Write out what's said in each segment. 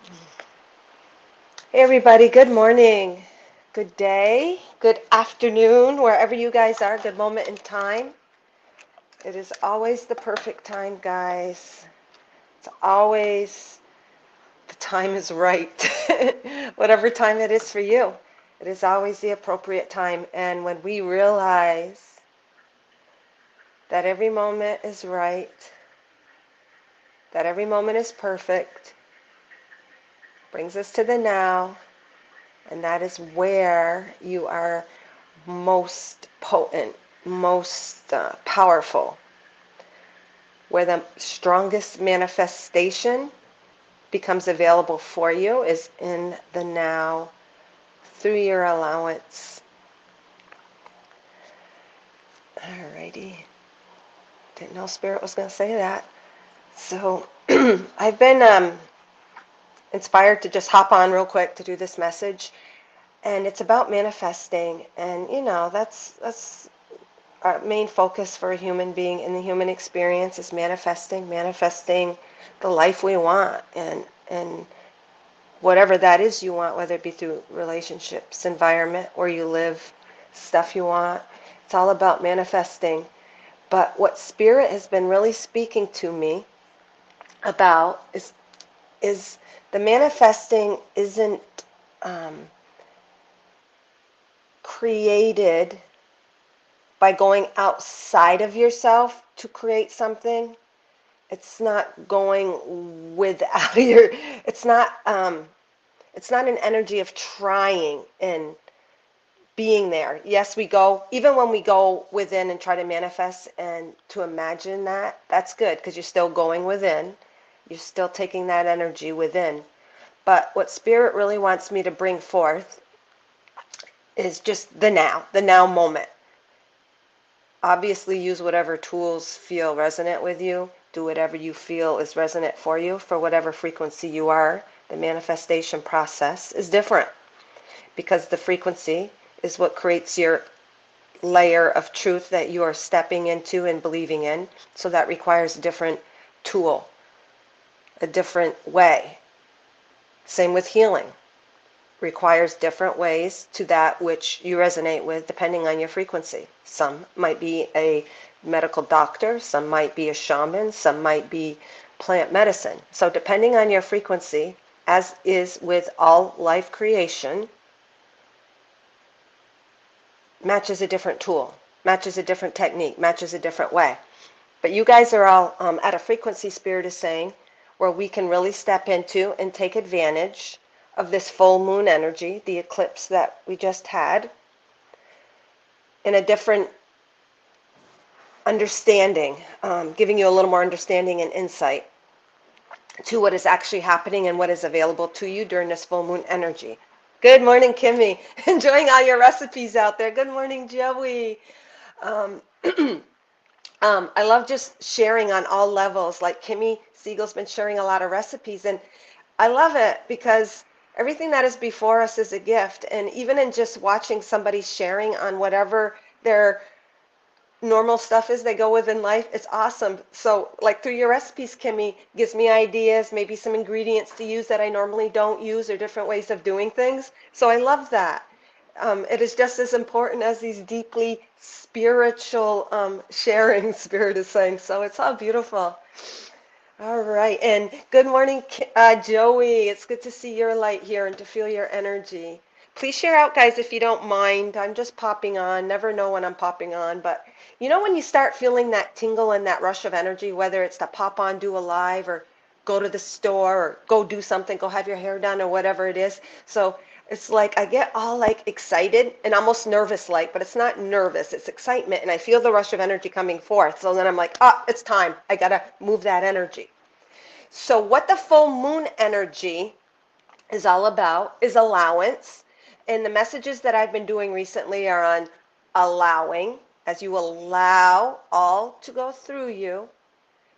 Hey everybody, good morning, good day, good afternoon, wherever you guys are, good moment in time. It is always the perfect time, guys. It's always the time is right. Whatever time it is for you, it is always the appropriate time. And when we realize that every moment is right, that every moment is perfect, brings us to the now, and that is where you are most potent, most powerful, where the strongest manifestation becomes available for you is in the now through your allowance. Alrighty. Didn't know Spirit was going to say that. So I've been inspired to just hop on real quick to do this message. And it's about manifesting. And, that's our main focus for a human being in the human experience is manifesting the life we want and whatever that is you want, whether it be through relationships, environment, where you live, stuff you want. It's all about manifesting. But what Spirit has been really speaking to me about is the manifesting isn't um, created by going outside of yourself to create something. It's not going without your. It's not. It's not an energy of trying and being there. Yes, we go. Even when we go within and try to manifest and to imagine that, that's good because you're still going within. You're still taking that energy within. But what Spirit really wants me to bring forth is just the now moment. Obviously, use whatever tools feel resonant with you. Do whatever you feel is resonant for you for whatever frequency you are. The manifestation process is different because the frequency is what creates your layer of truth that you are stepping into and believing in. So that requires a different tool, a different way. Same with healing. Requires different ways to that which you resonate with depending on your frequency. Some might be a medical doctor, some might be a shaman, some might be plant medicine. So depending on your frequency, as is with all life creation, matches a different tool, matches a different technique, matches a different way. But you guys are all at a frequency, Spirit is saying, where we can really step into and take advantage of this full moon energy, the eclipse that we just had, in a different understanding, giving you a little more understanding and insight to what is actually happening and what is available to you during this full moon energy. Good morning, Kimmy. Enjoying all your recipes out there. Good morning, Joey. Um, I love just sharing on all levels. Like Kimmy Siegel's been sharing a lot of recipes, and I love it because everything that is before us is a gift. And even in just watching somebody sharing on whatever their normal stuff is they go with in life, it's awesome. So like through your recipes, Kimmy gives me ideas, maybe some ingredients to use that I normally don't use or different ways of doing things. So I love that. It is just as important as these deeply spiritual sharing, Spirit is saying. So it's all beautiful. All right. And good morning, Joey. It's good to see your light here and to feel your energy. Please share out, guys, if you don't mind. I'm just popping on. Never know when I'm popping on. But you know when you start feeling that tingle and that rush of energy, whether it's to pop on, do a live, or go to the store, or go do something, go have your hair done, or whatever it is. So it's like I get all like excited and almost nervous like, but it's not nervous, it's excitement. And I feel the rush of energy coming forth. So then I'm like, it's time. I got to move that energy. So what the full moon energy is all about is allowance. And the messages that I've been doing recently are on allowing, as you allow all to go through you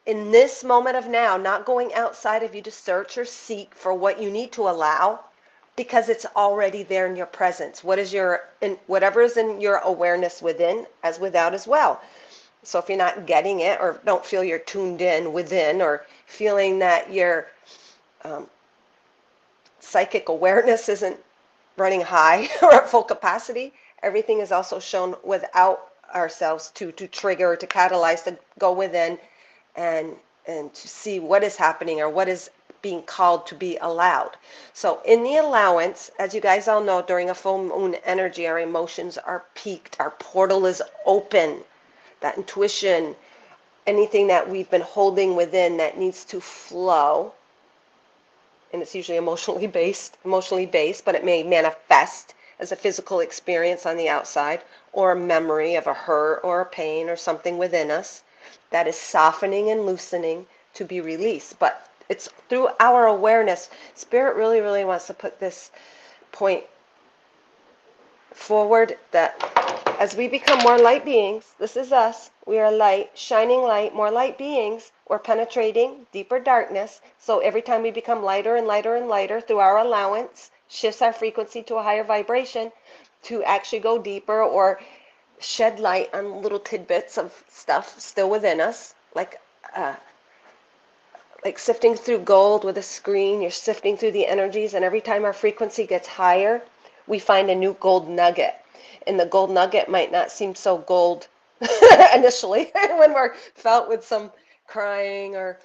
in this moment of now, not going outside of you to search or seek for what you need to allow because it's already there in your presence. Whatever is in your awareness within as without as well. So if you're not getting it or don't feel you're tuned in within or feeling that you're um, psychic awareness isn't running high or at full capacity, everything is also shown without ourselves to trigger, to catalyze, to go within and to see what is happening or what is being called to be allowed. So in the allowance, as you guys all know, during a full moon energy, our emotions are peaked, our portal is open, that intuition, anything that we've been holding within that needs to flow, and it's usually emotionally based, but it may manifest as a physical experience on the outside or a memory of a hurt or a pain or something within us that is softening and loosening to be released. But it's through our awareness. Spirit really, really wants to put this point forward that as we become more light beings, this is us, we are light, shining light, more light beings, we're penetrating deeper darkness. So every time we become lighter and lighter and lighter through our allowance, shifts our frequency to a higher vibration to actually go deeper or shed light on little tidbits of stuff still within us, like sifting through gold with a screen. You're sifting through the energies, and every time our frequency gets higher, we find a new gold nugget. And the gold nugget might not seem so gold initially when we're felt with some crying or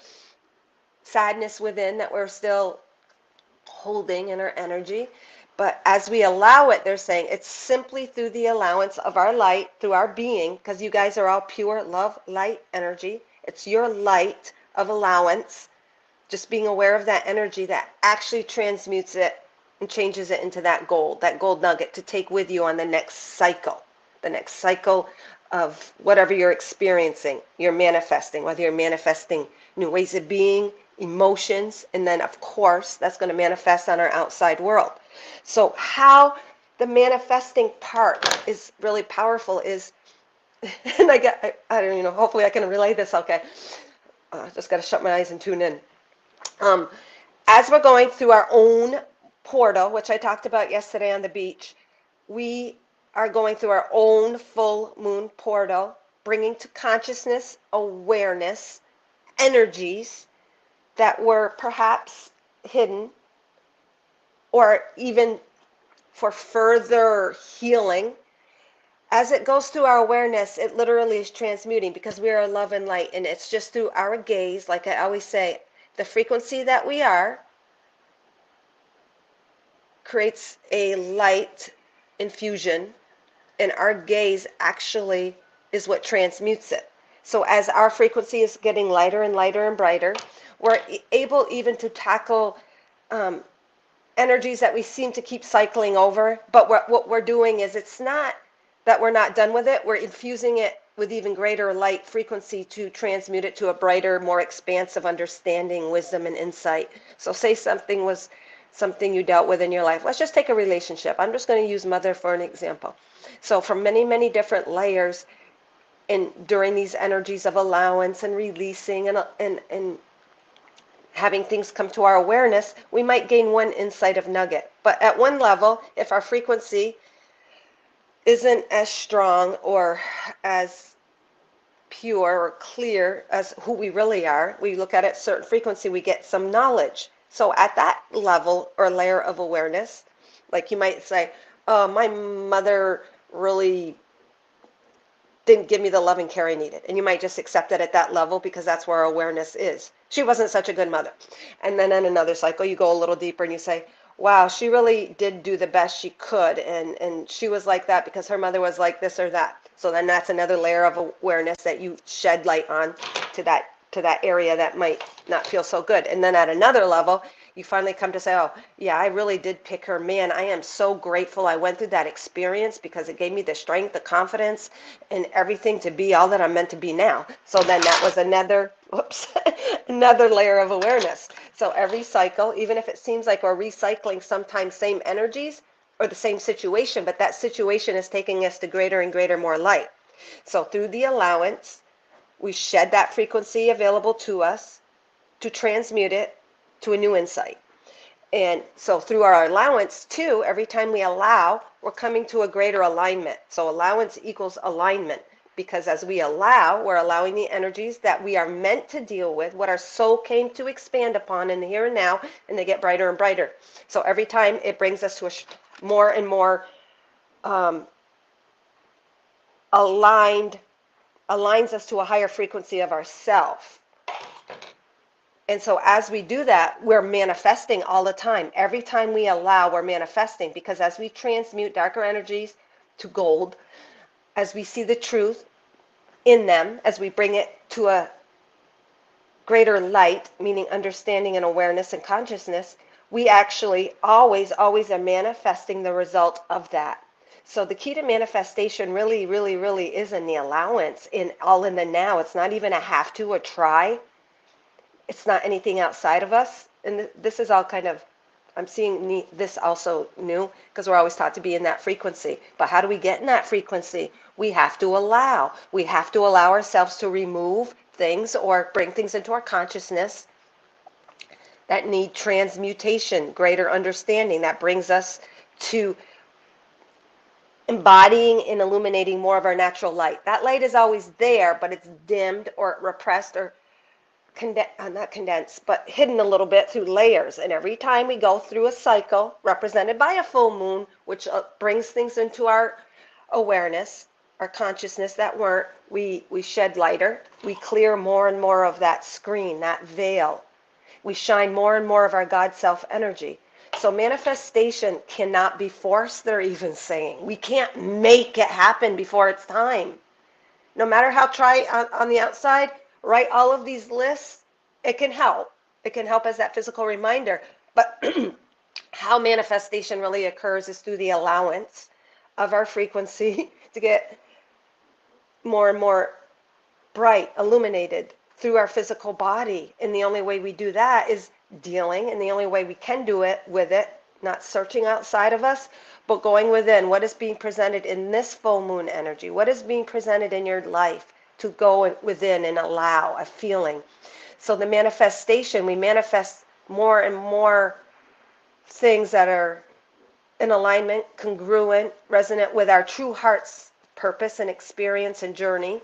sadness within that we're still holding in our energy. But as we allow it, they're saying it's simply through the allowance of our light, through our being, because you guys are all pure love, light, energy. It's your light of allowance, just being aware of that energy that actually transmutes it and changes it into that gold nugget to take with you on the next cycle of whatever you're experiencing, you're manifesting, whether you're manifesting new ways of being, emotions, and then of course that's going to manifest on our outside world. So how the manifesting part is really powerful is, and I don't even know, hopefully I can relay this okay. Just got to shut my eyes and tune in. As we're going through our own portal, which I talked about yesterday on the beach, we are going through our own full moon portal, bringing to consciousness, awareness, energies that were perhaps hidden, or even for further healing. As it goes through our awareness, it literally is transmuting because we are love and light, and it's just through our gaze, like I always say, the frequency that we are creates a light infusion, and our gaze actually is what transmutes it. So as our frequency is getting lighter and lighter and brighter, we're able even to tackle energies that we seem to keep cycling over. But what we're doing is, it's not that we're not done with it, we're infusing it with even greater light frequency to transmute it to a brighter, more expansive understanding, wisdom, and insight. So say something was something you dealt with in your life. Let's just take a relationship. I'm just going to use mother for an example. So from many, many different layers, and during these energies of allowance and releasing and having things come to our awareness, we might gain one insight of nugget. But at one level, if our frequency isn't as strong or as pure or clear as who we really are, we look at it certain frequency, we get some knowledge. So at that level or layer of awareness, like you might say, oh, my mother really didn't give me the love and care I needed. And you might just accept it at that level because that's where our awareness is. She wasn't such a good mother. And then in another cycle, you go a little deeper and you say, wow, she really did do the best she could. And she was like that because her mother was like this or that. So then that's another layer of awareness that you shed light on to that area that might not feel so good. And then at another level, you finally come to say, oh, yeah, I really did pick her. Man, I am so grateful I went through that experience because it gave me the strength, the confidence, and everything to be all that I'm meant to be now. So then that was another, another layer of awareness. So every cycle, even if it seems like we're recycling sometimes same energies or the same situation, but that situation is taking us to greater and greater more light. So through the allowance, we shed that frequency available to us to transmute it to a new insight. And so through our allowance too, every time we allow, we're coming to a greater alignment. So allowance equals alignment, because as we allow, we're allowing the energies that we are meant to deal with, what our soul came to expand upon in the here and now, and they get brighter and brighter. So every time it brings us to a more and more aligns us to a higher frequency of ourself. And so as we do that, we're manifesting all the time. Every time we allow, we're manifesting, because as we transmute darker energies to gold, as we see the truth in them, as we bring it to a greater light, meaning understanding and awareness and consciousness, we actually always are manifesting the result of that. So the key to manifestation really is in the allowance, in all in the now. It's not even a have to or try. It's not anything outside of us. And this is all kind of, I'm seeing this also new, because we're always taught to be in that frequency. But how do we get in that frequency? We have to allow. We have to allow ourselves to remove things or bring things into our consciousness that need transmutation, greater understanding, that brings us to embodying and illuminating more of our natural light. That light is always there, but it's dimmed or repressed or not condensed, but hidden a little bit through layers. And every time we go through a cycle represented by a full moon, which brings things into our awareness, our consciousness that weren't, we shed lighter. We clear more and more of that screen, that veil. We shine more and more of our God self energy. So manifestation cannot be forced, they're even saying. We can't make it happen before it's time. No matter how try on the outside, write all of these lists, it can help. It can help as that physical reminder. But how manifestation really occurs is through the allowance of our frequency to get more and more bright, illuminated through our physical body. And the only way we do that is dealing, and the only way we can do it with it, not searching outside of us, but going within. What is being presented in this full moon energy? What is being presented in your life? To go within and allow a feeling. So the manifestation, we manifest more and more things that are in alignment, congruent, resonant with our true heart's purpose and experience and journey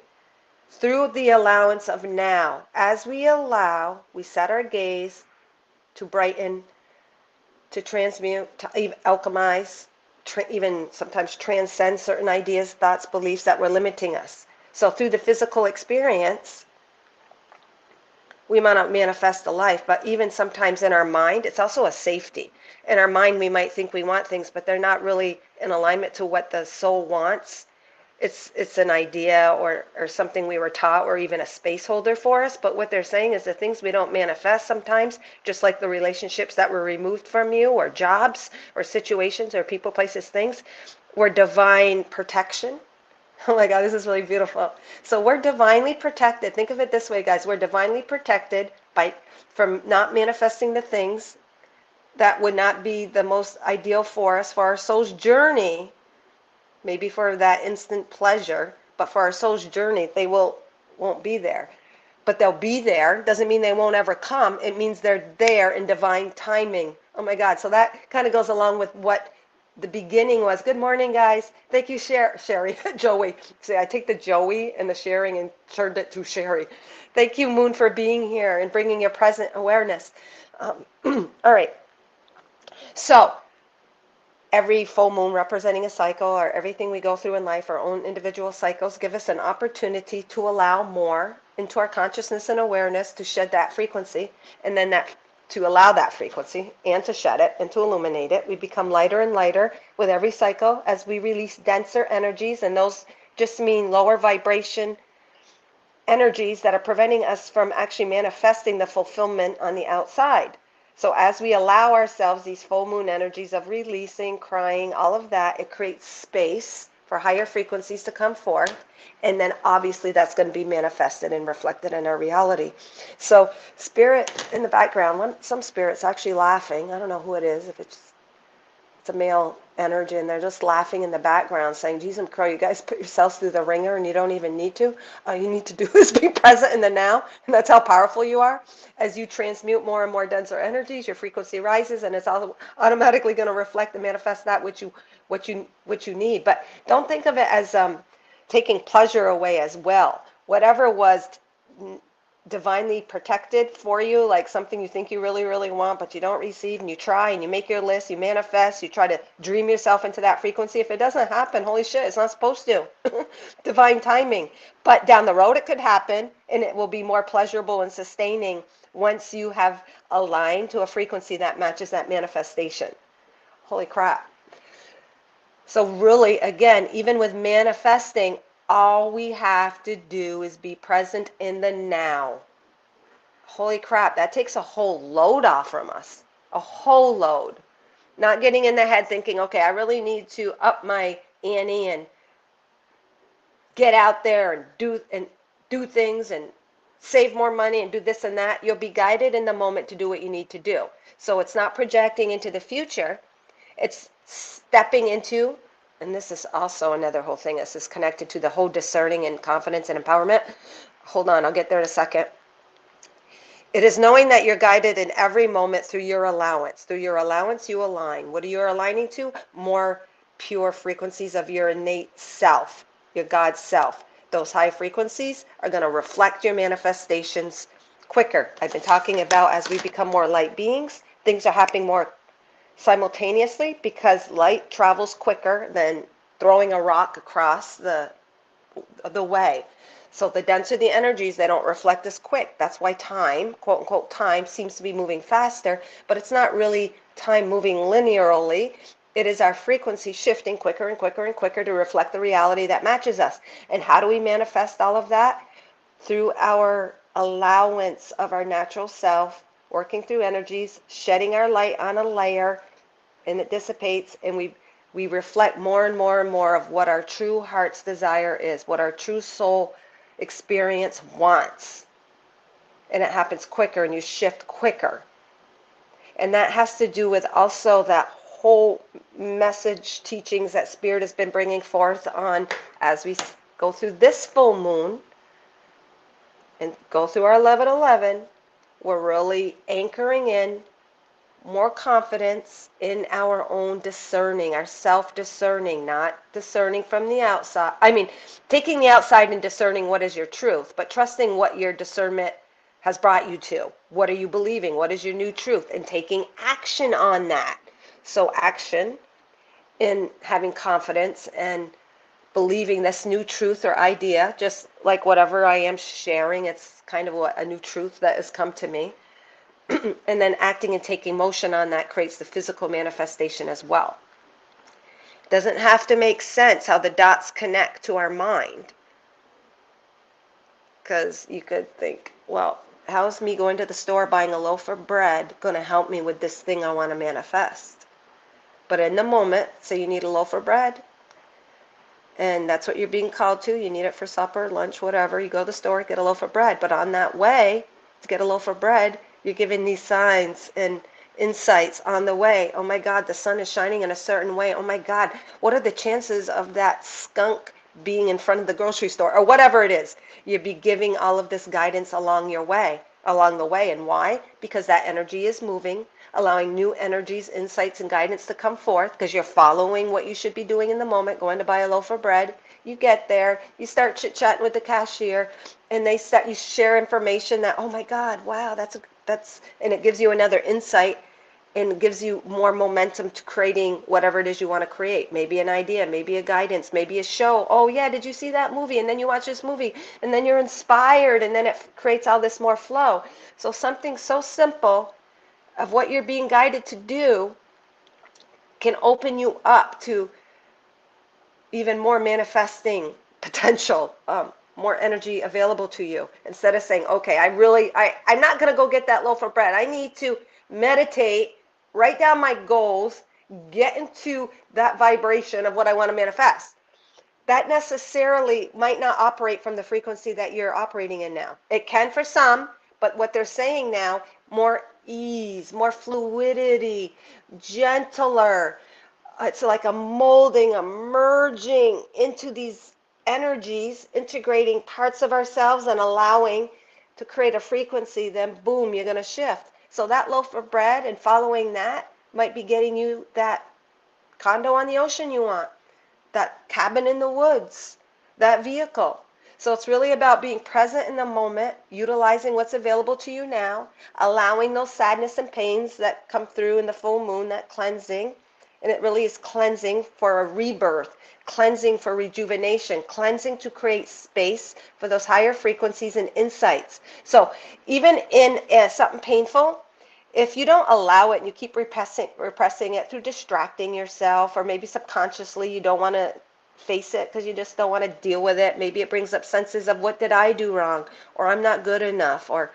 through the allowance of now. As we allow, we set our gaze to brighten, to transmute, to alchemize, even sometimes transcend certain ideas, thoughts, beliefs that were limiting us. So through the physical experience, we might not manifest a life, but even sometimes in our mind, it's also a safety. In our mind, we might think we want things, but they're not really in alignment to what the soul wants. It's an idea or something we were taught, or even a space holder for us. But what they're saying is the things we don't manifest sometimes, just like the relationships that were removed from you, or jobs, or situations, or people, places, things, were divine protection. Oh my God, this is really beautiful. So we're divinely protected. Think of it this way, guys. We're divinely protected from not manifesting the things that would not be the most ideal for us, for our soul's journey, maybe for that instant pleasure, but for our soul's journey, they won't be there. But they'll be there. Doesn't mean they won't ever come. It means they're there in divine timing. Oh my God. So that kind of goes along with what the beginning was. Good morning, guys. Thank you, Sherry, Joey. See, I take the Joey and the sharing and turned it to Sherry. Thank you, Moon, for being here and bringing your present awareness. All right. So every full moon representing a cycle, or everything we go through in life, our own individual cycles, give us an opportunity to allow more into our consciousness and awareness, to shed that frequency, and then to allow that frequency and to shed it and to illuminate it. We become lighter and lighter with every cycle as we release denser energies, and those just mean lower vibration energies that are preventing us from actually manifesting the fulfillment on the outside. So as we allow ourselves these full moon energies of releasing, crying, all of that, it creates space for higher frequencies to come forth. And then obviously that's going to be manifested and reflected in our reality. So spirit in the background, some spirit's actually laughing. I don't know who it is, if it's a male energy, and they're just laughing in the background saying, Jesus Crow, you guys put yourselves through the ringer and you don't even need to. All you need to do is be present in the now, and that's how powerful you are. As you transmute more and more denser energies, your frequency rises, and it's automatically going to reflect and manifest that which you need. But don't think of it as taking pleasure away as well. Whatever was divinely protected for you, like something you think you really, really want, but you don't receive, and you try and you make your list, you manifest, you try to dream yourself into that frequency. If it doesn't happen, holy shit, it's not supposed to. Divine timing. But down the road, it could happen, and it will be more pleasurable and sustaining once you have aligned to a frequency that matches that manifestation. Holy crap. So really, again, even with manifesting, all we have to do is be present in the now. Holy crap, that takes a whole load off from us. A whole load. Not getting in the head thinking, okay, I really need to up my ante and get out there and do things and save more money and do this and that. You'll be guided in the moment to do what you need to do. So it's not projecting into the future. It's stepping into, and this is also another whole thing. This is connected to the whole discerning and confidence and empowerment. Hold on, I'll get there in a second. It is knowing that you're guided in every moment through your allowance. Through your allowance, you align. What are you aligning to? More pure frequencies of your innate self, your God self. Those high frequencies are going to reflect your manifestations quicker. I've been talking about as we become more light beings, things are happening more simultaneously because light travels quicker than throwing a rock across the way. So the denser the energies, they don't reflect as quick. That's why time, quote unquote time, seems to be moving faster, but it's not really time moving linearly. It is our frequency shifting quicker and quicker and quicker to reflect the reality that matches us. And how do we manifest all of that? Through our allowance of our natural self, working through energies, shedding our light on a layer, and it dissipates, and we reflect more and more and more of what our true heart's desire is, what our true soul experience wants. And it happens quicker, and you shift quicker. And that has to do with also that whole message teachings that Spirit has been bringing forth on as we go through this full moon and go through our 11:11. We're really anchoring in more confidence in our own discerning, our self-discerning, not discerning from the outside. I mean, taking the outside and discerning what is your truth, but trusting what your discernment has brought you to. What are you believing? What is your new truth? And taking action on that. So action in having confidence and believing this new truth or idea, just like whatever I am sharing, it's kind of what a new truth that has come to me. And then acting and taking motion on that creates the physical manifestation as well. It doesn't have to make sense how the dots connect to our mind. Because you could think, well, how is me going to the store buying a loaf of bread going to help me with this thing I want to manifest? But in the moment, say you need a loaf of bread, and that's what you're being called to. You need it for supper, lunch, whatever. You go to the store, get a loaf of bread. But on that way to get a loaf of bread, you're given these signs and insights on the way. Oh my God, the sun is shining in a certain way. Oh my God, what are the chances of that skunk being in front of the grocery store or whatever it is? You'll be giving all of this guidance along the way. And why? Because that energy is moving, allowing new energies, insights, and guidance to come forth because you're following what you should be doing in the moment, going to buy a loaf of bread. You get there, you start chit-chatting with the cashier, and you share information that, oh my God, wow, and it gives you another insight and gives you more momentum to creating whatever it is you want to create. Maybe an idea, maybe a guidance, maybe a show. Oh yeah, did you see that movie? And then you watch this movie and then you're inspired and then it creates all this more flow. So something so simple of what you're being guided to do can open you up to even more manifesting potential, more energy available to you. Instead of saying, okay, I'm not going to go get that loaf of bread. I need to meditate, write down my goals, get into that vibration of what I want to manifest. That necessarily might not operate from the frequency that you're operating in now. It can for some, but what they're saying now, more ease, more fluidity, gentler. It's like a molding, a merging into these energies, integrating parts of ourselves and allowing to create a frequency, then boom, you're going to shift. So that loaf of bread and following that might be getting you that condo on the ocean you want, that cabin in the woods, that vehicle. So it's really about being present in the moment, utilizing what's available to you now, allowing those sadness and pains that come through in the full moon, that cleansing. And it really is cleansing for a rebirth, cleansing for rejuvenation, cleansing to create space for those higher frequencies and insights. So even in something painful, if you don't allow it and you keep repressing it through distracting yourself, or maybe subconsciously you don't want to face it because you just don't want to deal with it. Maybe it brings up senses of what did I do wrong, or I'm not good enough, or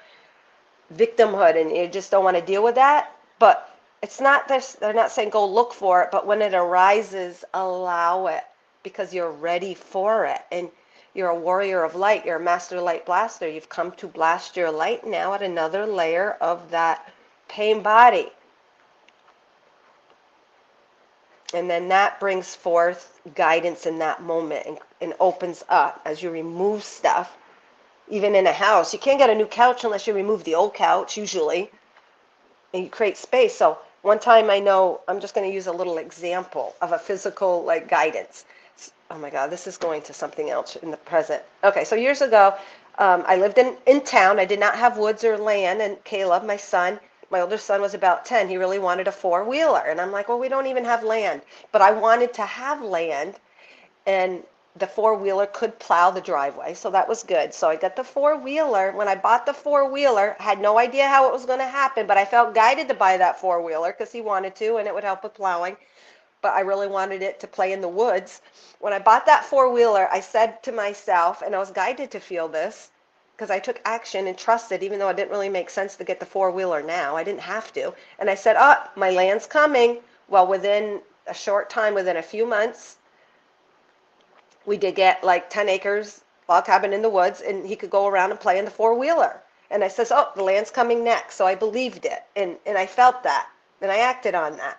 victimhood, and you just don't want to deal with that. But it's not this, they're not saying go look for it, but when it arises, allow it, because you're ready for it. And you're a warrior of light, you're a master light blaster. You've come to blast your light now at another layer of that pain body. And then that brings forth guidance in that moment, and opens up as you remove stuff. Even in a house, you can't get a new couch unless you remove the old couch, usually, and you create space. So one time, I know, I'm just going to use a little example of a physical like guidance. Oh my God, this is going to something else in the present. Okay, so years ago, I lived in town. I did not have woods or land, and Caleb, my older son, was about 10. He really wanted a four-wheeler, and I'm like, well, we don't even have land. But I wanted to have land, and the four-wheeler could plow the driveway, so that was good. So I got the four-wheeler. When I bought the four-wheeler, I had no idea how it was going to happen, but I felt guided to buy that four-wheeler because he wanted to, and it would help with plowing. But I really wanted it to play in the woods. When I bought that four-wheeler, I said to myself, and I was guided to feel this, because I took action and trusted, even though it didn't really make sense to get the four-wheeler now. I didn't have to. And I said, oh, my land's coming. Well, within a short time, within a few months, we did get like 10 acres, log cabin in the woods, and he could go around and play in the four-wheeler. And I says, oh, the land's coming next. So I believed it, and I felt that, and I acted on that.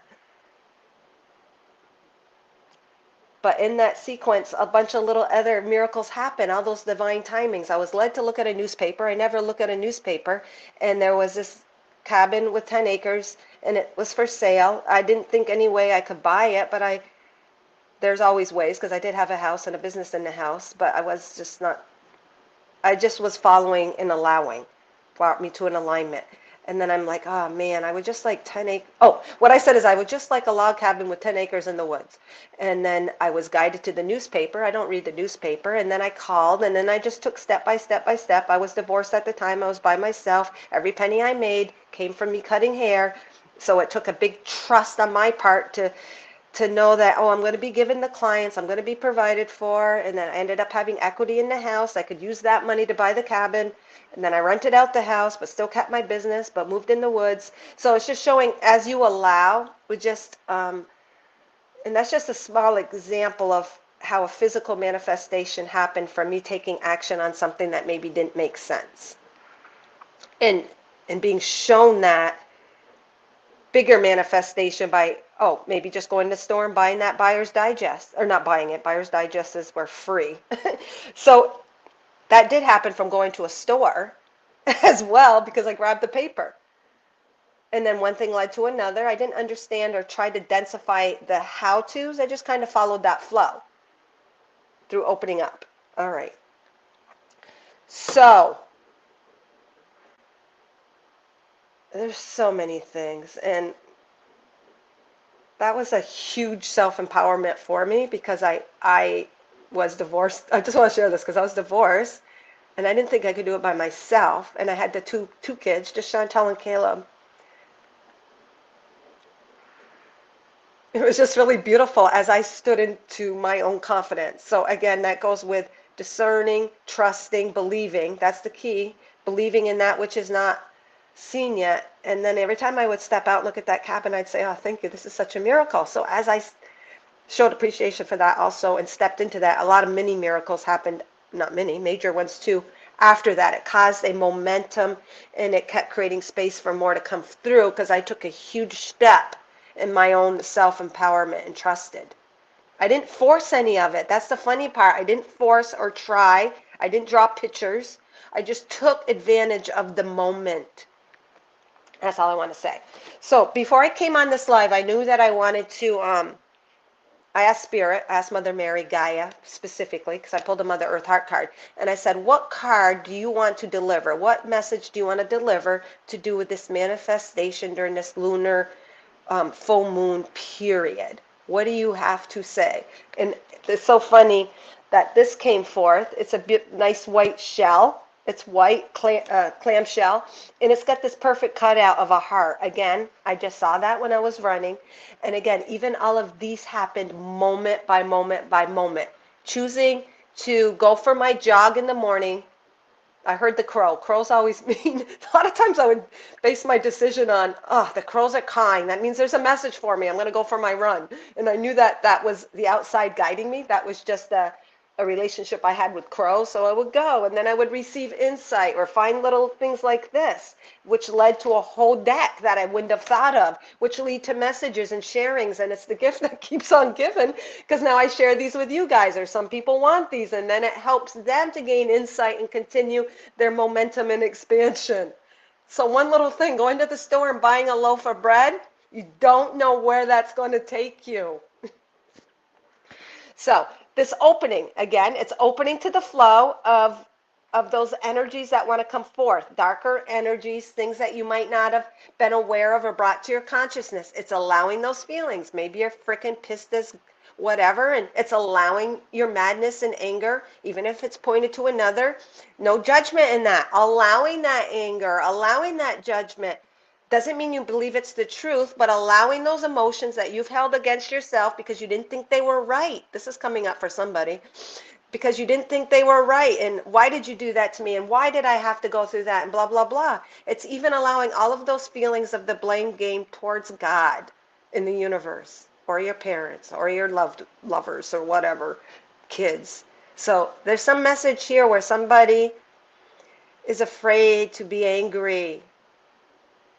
But in that sequence, a bunch of little other miracles happen, all those divine timings. I was led to look at a newspaper. I never look at a newspaper. And there was this cabin with 10 acres, and it was for sale. I didn't think any way I could buy it, but there's always ways, because I did have a house and a business in the house, but I just was following and allowing, brought me to an alignment. And then I'm like, oh man, I would just like 10 acres. Oh, what I said is I would just like a log cabin with 10 acres in the woods. And then I was guided to the newspaper. I don't read the newspaper. And then I called, and then I just took step by step by step. I was divorced at the time. I was by myself. Every penny I made came from me cutting hair. So it took a big trust on my part to know that, oh, I'm going to be given the clients, I'm going to be provided for. And then I ended up having equity in the house. I could use that money to buy the cabin. And then I rented out the house, but still kept my business, but moved in the woods. So it's just showing, as you allow, and that's just a small example of how a physical manifestation happened from me taking action on something that maybe didn't make sense. And being shown that bigger manifestation by, oh, maybe just going to the store and buying that Buyer's Digest, or not buying it, Buyer's Digests were free. So that did happen from going to a store as well, because I grabbed the paper. And then one thing led to another. I didn't understand or try to densify the how-tos. I just kind of followed that flow through opening up. All right. So there's so many things. And that was a huge self-empowerment for me, because I was divorced. I just want to share this because I was divorced, and I didn't think I could do it by myself. And I had the two kids, just Chantel and Caleb. It was just really beautiful as I stood into my own confidence. So again, that goes with discerning, trusting, believing. That's the key. Believing in that which is not seen yet. And then every time I would step out and look at that cabin, I'd say, oh, thank you. This is such a miracle. So as I showed appreciation for that also and stepped into that, a lot of mini miracles happened, not many, major ones too. After that, it caused a momentum, and it kept creating space for more to come through, because I took a huge step in my own self-empowerment and trusted. I didn't force any of it. That's the funny part. I didn't force or try. I didn't draw pictures. I just took advantage of the moment. That's all I want to say. So before I came on this live, I knew that I wanted to I asked Spirit, I asked Mother Mary, Gaia specifically, because I pulled a Mother Earth heart card, and I said, what card do you want to deliver? What message do you want to deliver to do with this manifestation during this lunar full moon period? What do you have to say? And it's so funny that this came forth. It's a bit nice white shell. It's white clam shell, and it's got this perfect cutout of a heart. Again, I just saw that when I was running. And again, even all of these happened moment by moment by moment. Choosing to go for my jog in the morning, I heard the crow. Crows always mean, a lot of times I would base my decision on, oh, the crows are cawing. That means there's a message for me. I'm going to go for my run. And I knew that that was the outside guiding me. That was just a relationship I had with crows. So I would go, and then I would receive insight or find little things like this, which led to a whole deck that I wouldn't have thought of, which lead to messages and sharings. And it's the gift that keeps on giving, because now I share these with you guys, or some people want these, and then it helps them to gain insight and continue their momentum and expansion. So one little thing, going to the store and buying a loaf of bread, you don't know where that's going to take you. So this opening, again, it's opening to the flow of those energies that want to come forth, darker energies, things that you might not have been aware of or brought to your consciousness. It's allowing those feelings. Maybe you're freaking pissed as whatever, and it's allowing your madness and anger, even if it's pointed to another. No judgment in that. Allowing that anger, allowing that judgment. Doesn't mean you believe it's the truth, but allowing those emotions that you've held against yourself because you didn't think they were right. This is coming up for somebody. Because you didn't think they were right, and why did you do that to me, and why did I have to go through that, and blah, blah, blah. It's even allowing all of those feelings of the blame game towards God in the universe, or your parents, or your lovers, or whatever, kids. So there's some message here where somebody is afraid to be angry,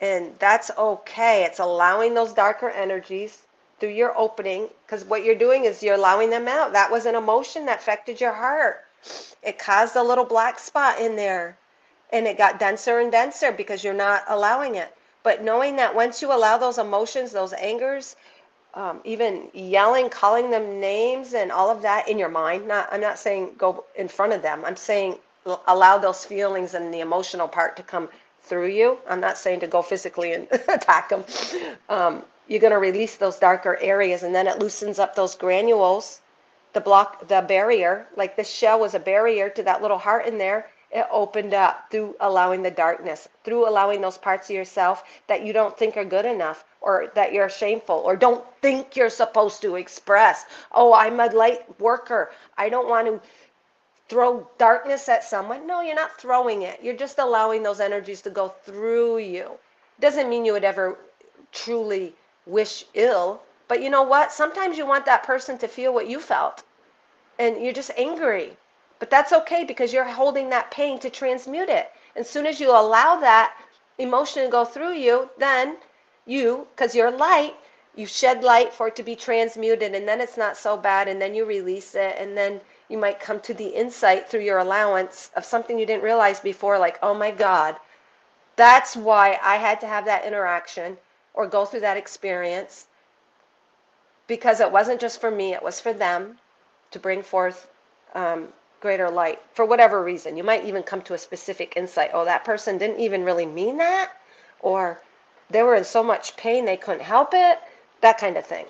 and that's okay. It's allowing those darker energies through your opening, because what you're doing is you're allowing them out. That was an emotion that affected your heart. It caused a little black spot in there, and it got denser and denser because you're not allowing it. But knowing that once you allow those emotions, those angers, even yelling, calling them names and all of that in your mind, I'm not saying go in front of them. I'm saying allow those feelings and the emotional part to come through you. I'm not saying to go physically and attack them. You're going to release those darker areas, and then it loosens up those granules, the barrier. Like this shell was a barrier to that little heart in there. It opened up through allowing the darkness, through allowing those parts of yourself that you don't think are good enough, or that you're shameful, or don't think you're supposed to express. Oh, I'm a light worker. I don't want to throw darkness at someone. No, you're not throwing it. You're just allowing those energies to go through you. Doesn't mean you would ever truly wish ill, but you know what? Sometimes you want that person to feel what you felt, and you're just angry. But that's okay, because you're holding that pain to transmute it. As soon as you allow that emotion to go through you, then you, because you're light, you shed light for it to be transmuted, and then it's not so bad, and then you release it, and then you might come to the insight through your allowance of something you didn't realize before, like, oh my God, that's why I had to have that interaction or go through that experience, because it wasn't just for me, it was for them to bring forth greater light for whatever reason. You might even come to a specific insight. Oh, that person didn't even really mean that, or they were in so much pain they couldn't help it, that kind of thing.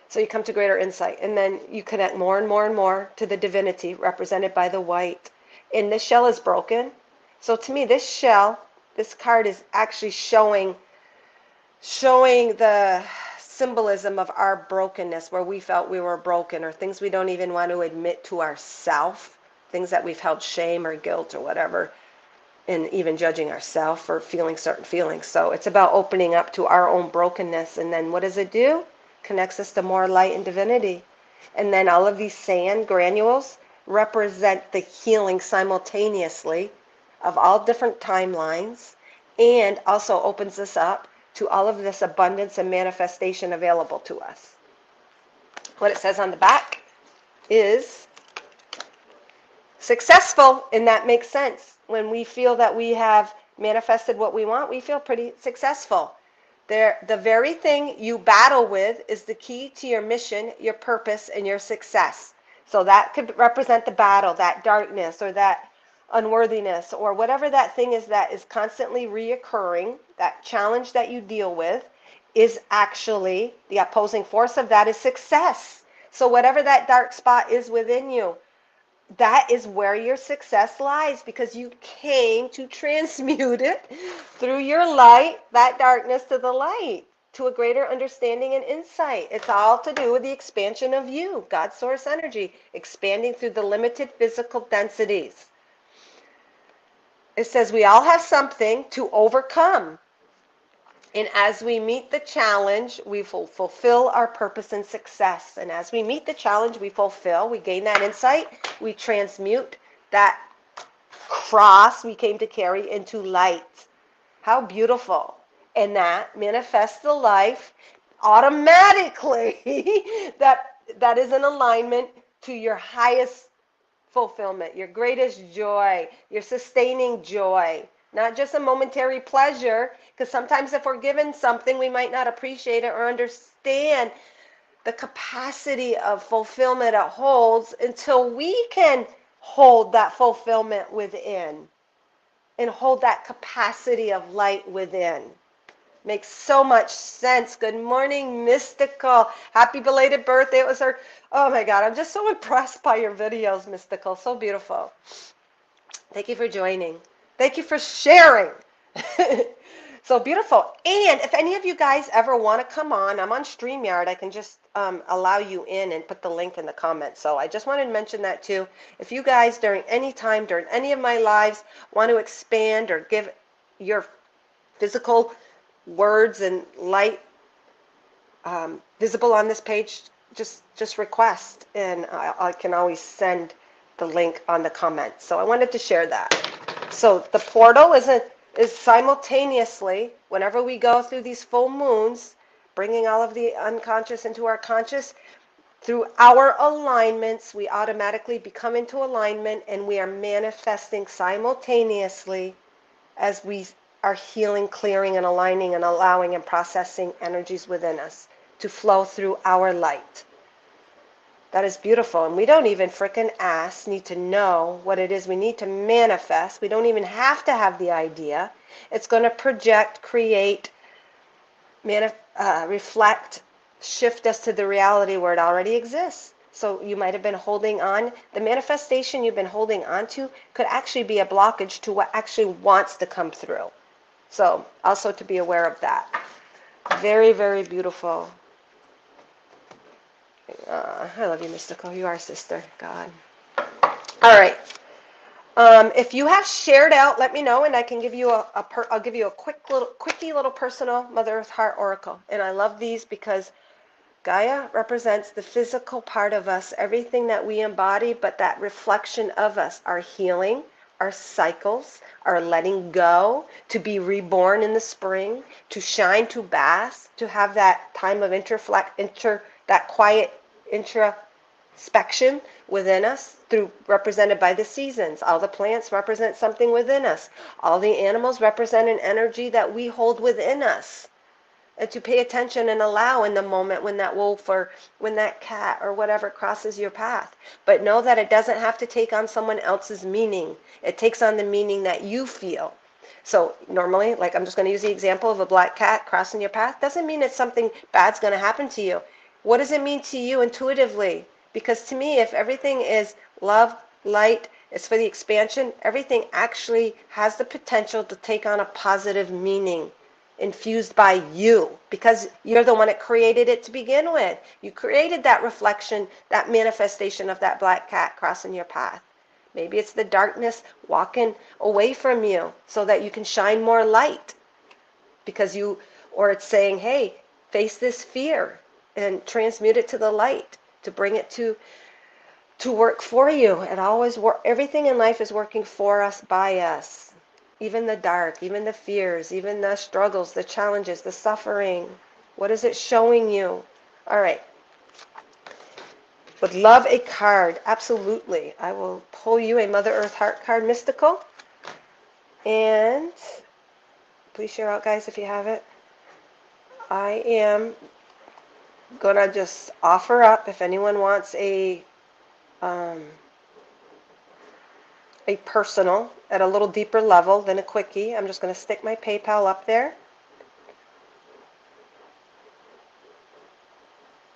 So you come to greater insight, and then you connect more and more and more to the divinity represented by the white. And this shell is broken. So to me, this shell, this card is actually showing the symbolism of our brokenness, where we felt we were broken, or things we don't even want to admit to ourselves, things that we've held shame or guilt or whatever, and even judging ourselves for feeling certain feelings. So it's about opening up to our own brokenness, and then what does it do? Connects us to more light and divinity. And then all of these sand granules represent the healing simultaneously of all different timelines, and also opens us up to all of this abundance and manifestation available to us. What it says on the back is successful, and that makes sense. When we feel that we have manifested what we want, we feel pretty successful. The very thing you battle with is the key to your mission, your purpose, and your success. So that could represent the battle, that darkness, or that unworthiness, or whatever that thing is that is constantly reoccurring, that challenge that you deal with is actually the opposing force of that is success. So whatever that dark spot is within you, that is where your success lies, because you came to transmute it through your light, that darkness, to the light, to a greater understanding and insight. It's all to do with the expansion of you, God's source energy, expanding through the limited physical densities. It says we all have something to overcome. And as we meet the challenge, we will fulfill our purpose and success. And as we meet the challenge, we gain that insight, we transmute that cross we came to carry into light. How beautiful. And that manifests the life automatically that is in alignment to your highest fulfillment, your greatest joy, your sustaining joy. Not just a momentary pleasure, because sometimes if we're given something, we might not appreciate it or understand the capacity of fulfillment it holds until we can hold that fulfillment within and hold that capacity of light within. Makes so much sense. Good morning, Mystical. Happy belated birthday. It was her. Oh my God, I'm just so impressed by your videos, Mystical. So beautiful. Thank you for joining. Thank you for sharing. So beautiful. And if any of you guys ever want to come on, I'm on StreamYard. I can just allow you in and put the link in the comments. So I just wanted to mention that too. If you guys during any time, during any of my lives, want to expand or give your physical words and light visible on this page, just request, and I can always send the link on the comments. So I wanted to share that. So the portal is simultaneously, whenever we go through these full moons, bringing all of the unconscious into our conscious, through our alignments, we automatically become into alignment, and we are manifesting simultaneously as we are healing, clearing, and aligning and allowing and processing energies within us to flow through our light. That is beautiful. And we don't even frickin' need to know what it is we need to manifest. We don't even have to have the idea. It's going to project, create, reflect, shift us to the reality where it already exists. So you might have been holding on. The manifestation you've been holding on to could actually be a blockage to what actually wants to come through. So also to be aware of that. Very, very beautiful. I love you, Mystical. You are a sister. God. All right. If you have shared out, let me know, and I can give you I'll give you a quickie little personal Mother Earth Heart Oracle. And I love these because Gaia represents the physical part of us, everything that we embody, but that reflection of us, our healing, our cycles, our letting go, to be reborn in the spring, to shine, to bask, to have that time of that quiet introspection within us, represented by the seasons. All the plants represent something within us. All the animals represent an energy that we hold within us. And to pay attention and allow in the moment when that wolf or when that cat or whatever crosses your path. But know that it doesn't have to take on someone else's meaning. It takes on the meaning that you feel. So normally, like I'm just going to use the example of a black cat crossing your path. Doesn't mean it's something bad's going to happen to you. What does it mean to you intuitively? Because to me, if everything is love, light, it's for the expansion, everything actually has the potential to take on a positive meaning infused by you, because you're the one that created it to begin with. You created that reflection, that manifestation of that black cat crossing your path. Maybe it's the darkness walking away from you so that you can shine more light, or it's saying, hey, face this fear and transmute it to the light, to bring it to work for you. Everything in life is working for us, by us. Even the dark, even the fears, even the struggles, the challenges, the suffering. What is it showing you? All right. Would love a card. Absolutely. I will pull you a Mother Earth Heart card, Mystical. And please share out, guys, if you have it. I am going to just offer up if anyone wants um, a personal at a little deeper level than a quickie. I'm just going to stick my PayPal up there.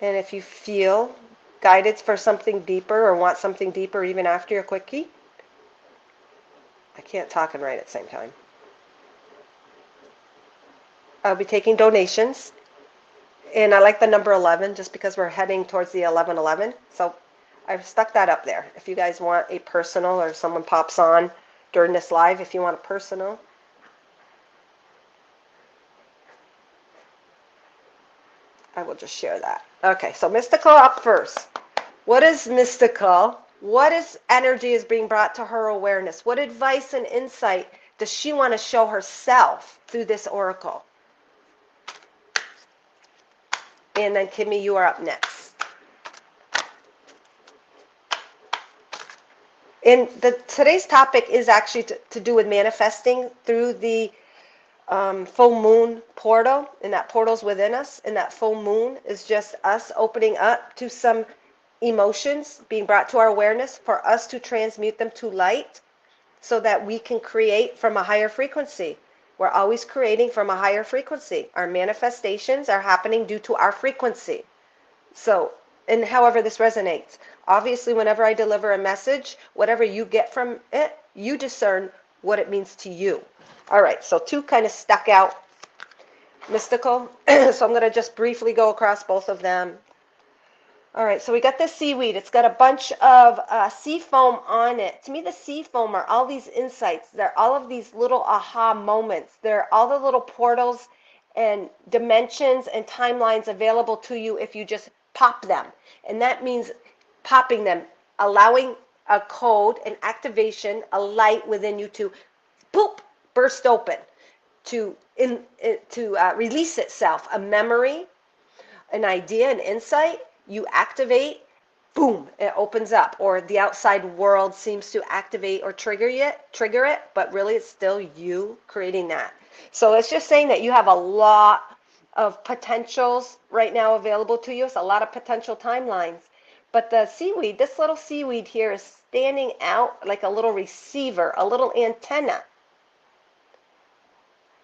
And if you feel guided for something deeper or want something deeper even after your quickie, I can't talk and write at the same time. I'll be taking donations. And I like the number 11 just because we're heading towards the 1111. So I've stuck that up there. If you guys want a personal or someone pops on during this live, if you want a personal. I will just share that. Okay, so mystical up first. What is mystical? What is energy is being brought to her awareness? What advice and insight does she want to show herself through this oracle? And then Kimmy, you are up next. And today's topic is actually to do with manifesting through the full moon portal, and that portal's within us, and that full moon is just us opening up to some emotions being brought to our awareness for us to transmute them to light so that we can create from a higher frequency. We're always creating from a higher frequency. Our manifestations are happening due to our frequency. So, and however this resonates. Obviously, whenever I deliver a message, whatever you get from it, you discern what it means to you. All right, so two kind of stuck out. Mystical. So I'm going to just briefly go across both of them. All right, so we got this seaweed. It's got a bunch of sea foam on it. To me, the sea foam are all these insights. They're all of these little aha moments. They're all the little portals and dimensions and timelines available to you if you just pop them. And that means popping them, allowing a code, an activation, a light within you to boop, burst open, to release itself, a memory, an idea, an insight. You activate, boom, it opens up, or the outside world seems to activate or trigger it, but really it's still you creating that. So it's just saying that you have a lot of potentials right now available to you. It's a lot of potential timelines. But the seaweed, this little seaweed here is standing out like a little receiver, a little antenna.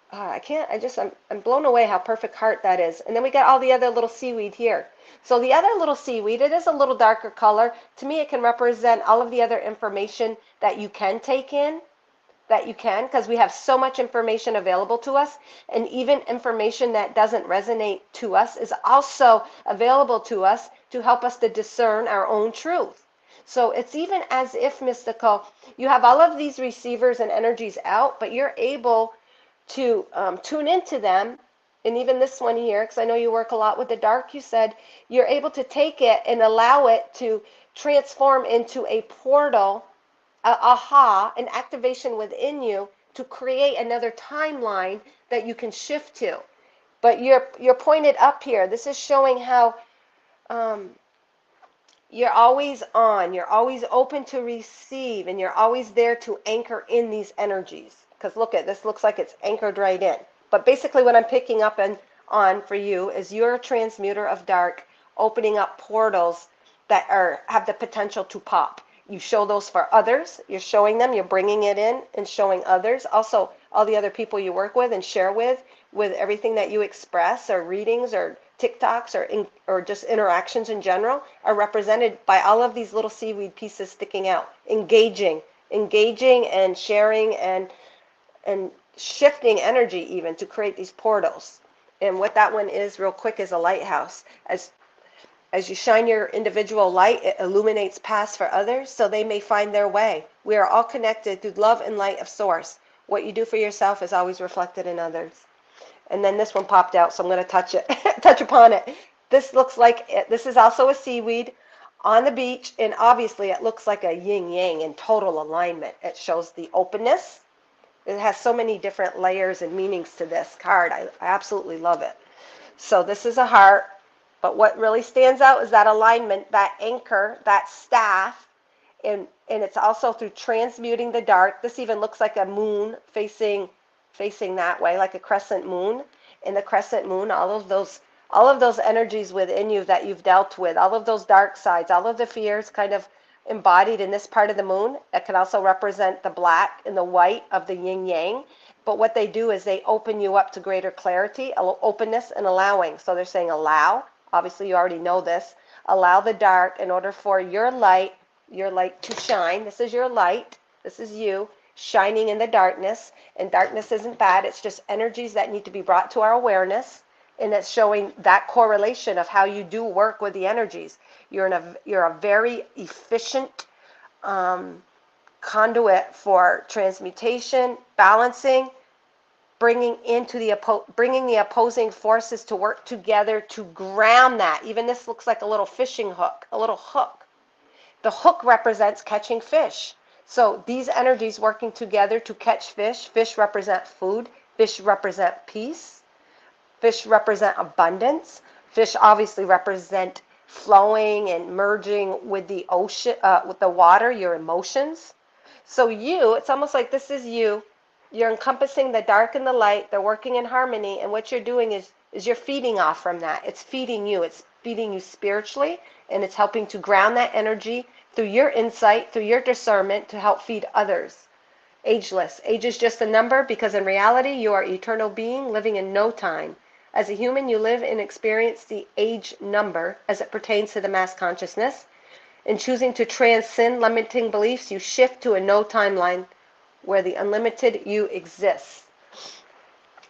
I'm blown away how perfect heart that is. And then we got all the other little seaweed here. So the other little seaweed, it is a little darker color. To me, it can represent all of the other information that you can take in, because we have so much information available to us. And even information that doesn't resonate to us is also available to us to help us to discern our own truth. So it's even as if, mystical, you have all of these receivers and energies out, but you're able to tune into them. And even this one here, because I know you work a lot with the dark, you said you're able to take it and allow it to transform into a portal, an activation within you to create another timeline that you can shift to. But you're pointed up here. This is showing how you're always on, you're always open to receive, and you're always there to anchor in these energies. Because look at this, looks like it's anchored right in. But basically what I'm picking up on for you is you're a transmuter of dark, opening up portals that have the potential to pop. You show those for others. You're showing them, you're bringing it in and showing others. Also, all the other people you work with and share with everything that you express, or readings or TikToks or just interactions in general, are represented by all of these little seaweed pieces sticking out, engaging and sharing and shifting energy even to create these portals. And what that one is, real quick, is a lighthouse. As you shine your individual light, it illuminates paths for others so they may find their way. We are all connected through love and light of source. What you do for yourself is always reflected in others. And then this one popped out, so I'm going to touch upon it. This is also a seaweed on the beach, and obviously it looks like a yin-yang in total alignment. It shows the openness. It has so many different layers and meanings to this card. I absolutely love it. So this is a heart, but what really stands out is that alignment, that anchor, that staff, and it's also through transmuting the dark. This even looks like a moon facing that way, like a crescent moon. in the crescent moon, all of those energies within you that you've dealt with, all of those dark sides, all of the fears kind of embodied in this part of the moon. That can also represent the black and the white of the yin yang. But what they do is they open you up to greater clarity, openness, and allowing. So they're saying allow. Obviously, you already know this. Allow the dark in order for your light to shine. This is your light. This is you shining in the darkness. And darkness isn't bad. It's just energies that need to be brought to our awareness. And it's showing that correlation of how you do work with the energies. You're a very efficient conduit for transmutation, balancing, bringing the opposing forces to work together to ground that. Even this looks like a little fishing hook, a little hook. The hook represents catching fish. So these energies working together to catch fish. Fish represent food. Fish represent peace. Fish represent abundance. Fish obviously represent flowing and merging with the ocean, with the water, your emotions. So it's almost like this is you. You're encompassing the dark and the light. They're working in harmony. And what you're doing is you're feeding off from that. It's feeding you. It's feeding you spiritually. And it's helping to ground that energy through your insight, through your discernment to help feed others. Ageless. Age is just a number because in reality, you are eternal being living in no time. As a human, you live and experience the age number as it pertains to the mass consciousness. In choosing to transcend limiting beliefs, you shift to a no timeline where the unlimited you exists.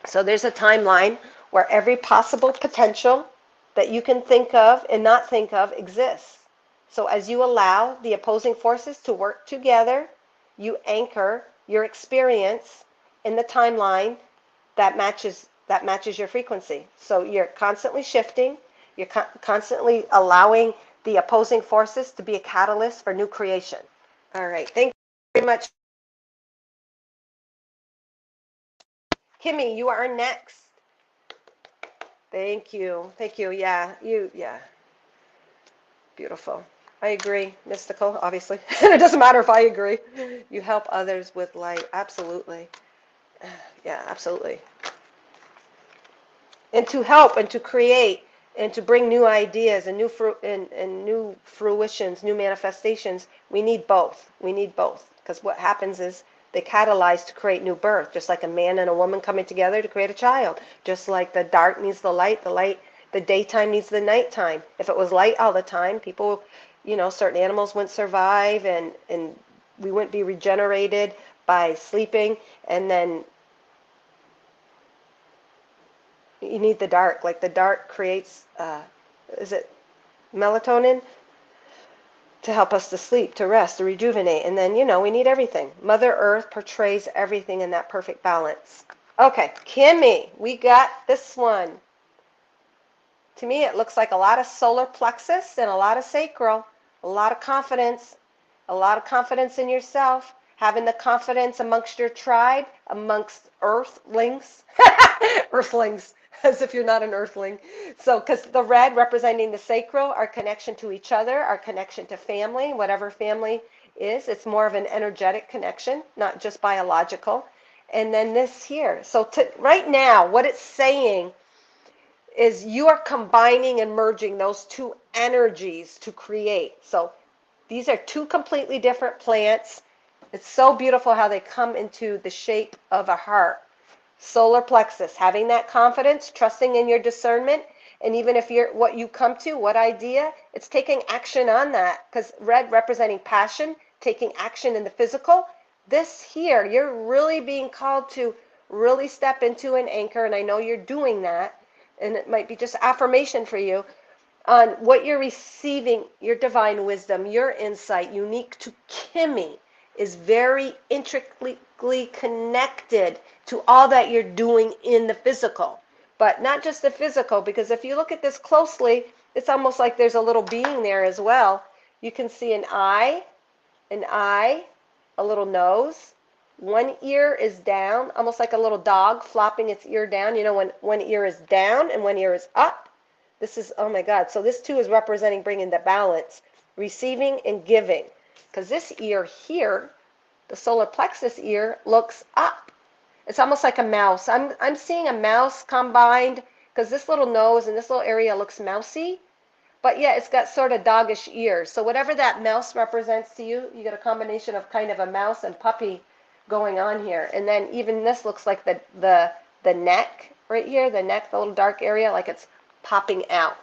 So there's a timeline where every possible potential that you can think of and not think of exists. So as you allow the opposing forces to work together, you anchor your experience in the timeline that matches your frequency. So you're constantly shifting. You're constantly allowing the opposing forces to be a catalyst for new creation. All right. Thank you very much. Kimmy, you are next. Thank you. Thank you. Yeah. Beautiful. I agree. Mystical, obviously. It doesn't matter if I agree. You help others with light. Absolutely. Yeah, absolutely. And to help and to create and to bring new ideas and new fruitions, new manifestations, we need both. We need both. Because what happens is they catalyze to create new birth, just like a man and a woman coming together to create a child. Just like the dark needs the light, the daytime needs the nighttime. If it was light all the time, people, certain animals wouldn't survive and we wouldn't be regenerated by sleeping. And then you need the dark. Like the dark creates, is it melatonin? To help us to sleep, to rest, to rejuvenate. And then, we need everything. Mother Earth portrays everything in that perfect balance. Okay, Kimmy, we got this one. To me, it looks like a lot of solar plexus and a lot of sacral, a lot of confidence in yourself, having the confidence amongst your tribe, amongst earthlings, earthlings, as if you're not an earthling. So, because the red representing the sacral, our connection to each other, our connection to family, whatever family is, it's more of an energetic connection, not just biological. And then this here. So right now, what it's saying is you are combining and merging those two energies to create. So these are two completely different plants. It's so beautiful how they come into the shape of a heart. Solar plexus, having that confidence, trusting in your discernment, and even if what you come to, what idea, it's taking action on that. Because red representing passion, taking action in the physical. This here, you're really being called to really step into an anchor, and I know you're doing that, and it might be just affirmation for you on what you're receiving, your divine wisdom, your insight, unique to Kimmy, is very intricately connected to all that you're doing in the physical. But not just the physical, because if you look at this closely, it's almost like there's a little being there as well. You can see an eye, a little nose. One ear is down, almost like a little dog flopping its ear down. When one ear is down and one ear is up. This is, oh my God. So this too is representing bringing the balance, receiving and giving. Because this ear here, the solar plexus ear, looks up. It's almost like a mouse. I'm seeing a mouse combined because this little nose and this little area looks mousy, but yeah, it's got sort of doggish ears. So whatever that mouse represents to you, you get a combination of kind of a mouse and puppy going on here. And then even this looks like the neck right here, the neck, the little dark area, like it's popping out.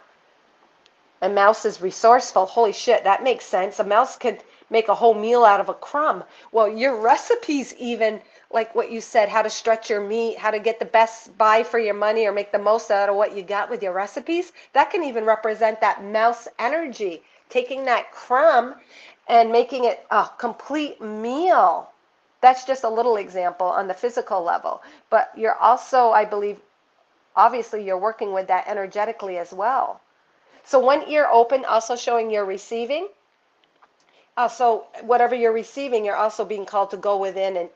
A mouse is resourceful. Holy shit, that makes sense. A mouse could make a whole meal out of a crumb. Well, your recipes even, like what you said, how to stretch your meat, how to get the best buy for your money or make the most out of what you got with your recipes, that can even represent that mouse energy, taking that crumb and making it a complete meal. That's just a little example on the physical level. But you're also, I believe, obviously you're working with that energetically as well. So one ear open, also showing you're receiving. So whatever you're receiving, you're also being called to go within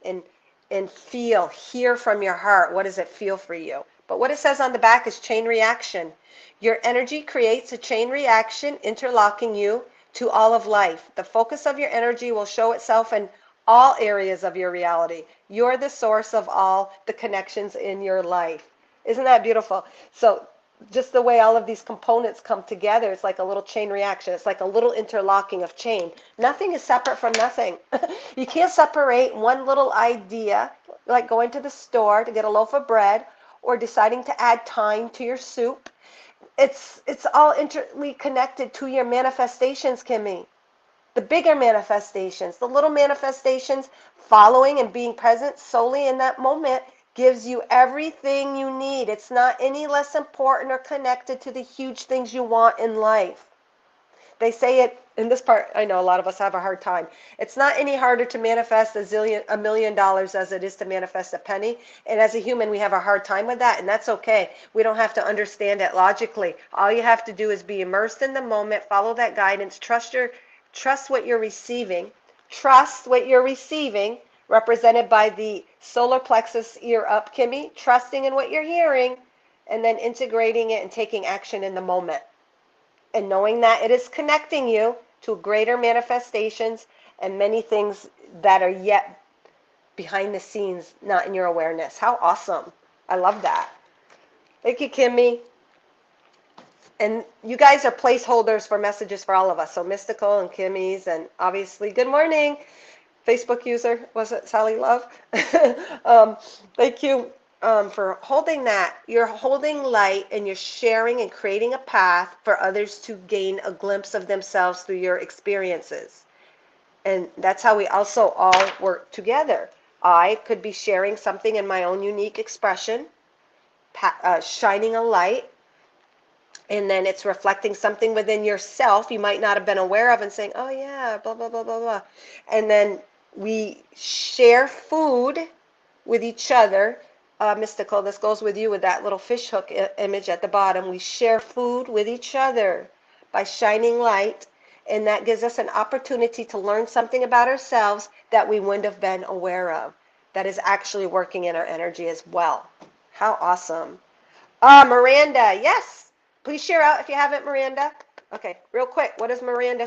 and feel, hear from your heart. What does it feel for you? But what it says on the back is chain reaction. Your energy creates a chain reaction interlocking you to all of life. The focus of your energy will show itself in all areas of your reality. You're the source of all the connections in your life. Isn't that beautiful? So just the way all of these components come together, it's like a little chain reaction. It's like a little interlocking of chain. Nothing is separate from nothing. You can't separate one little idea, like going to the store to get a loaf of bread or deciding to add thyme to your soup. It's all interly connected to your manifestations, Kimmy. The bigger manifestations, the little manifestations, following and being present solely in that moment gives you everything you need. It's not any less important or connected to the huge things you want in life. They say it in this part, I know a lot of us have a hard time. It's not any harder to manifest $1 million as it is to manifest a penny. And as a human, we have a hard time with that, and that's okay. We don't have to understand it logically. All you have to do is be immersed in the moment, follow that guidance, trust what you're receiving. Trust what you're receiving, represented by the solar plexus ear up, Kimmy, trusting in what you're hearing, and then integrating it and taking action in the moment. And knowing that it is connecting you to greater manifestations and many things that are yet behind the scenes, not in your awareness. How awesome. I love that. Thank you, Kimmy. And you guys are placeholders for messages for all of us. So Mystical and Kimmy's, and obviously, good morning, Facebook user. Was it Sally Love? Thank you for holding that. You're holding light and you're sharing and creating a path for others to gain a glimpse of themselves through your experiences. And that's how we also all work together. I could be sharing something in my own unique expression, shining a light, and then it's reflecting something within yourself you might not have been aware of and saying, oh yeah, blah, blah, blah, blah, blah. And then we share food with each other. Mystical, this goes with you with that little fish hook image at the bottom. We share food with each other by shining light, and that gives us an opportunity to learn something about ourselves that we wouldn't have been aware of. That is actually working in our energy as well. How awesome. Miranda, yes. Please share out if you haven't, Miranda. Okay, real quick, what does Miranda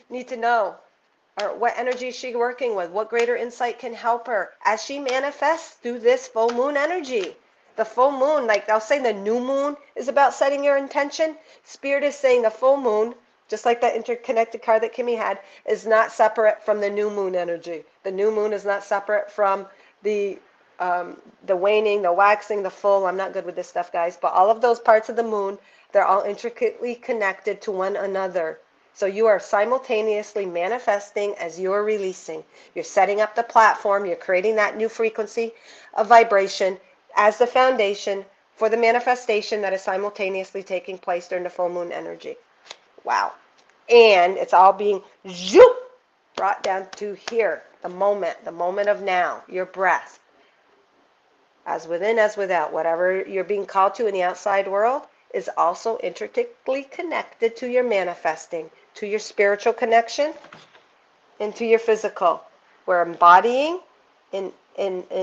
need to know? Or what energy is she working with? What greater insight can help her as she manifests through this full moon energy? The full moon, like I'll say the new moon is about setting your intention. Spirit is saying the full moon, just like that interconnected card that Kimmy had, is not separate from the new moon energy. The new moon is not separate from the waning, the waxing, the full. I'm not good with this stuff, guys, but all of those parts of the moon, they're all intricately connected to one another. So you are simultaneously manifesting as you're releasing. You're setting up the platform. You're creating that new frequency of vibration as the foundation for the manifestation that is simultaneously taking place during the full moon energy. Wow. And it's all being brought down to here, the moment of now, your breath. As within, as without, whatever you're being called to in the outside world is also intricately connected to your manifesting, to your spiritual connection, and to your physical. We're embodying and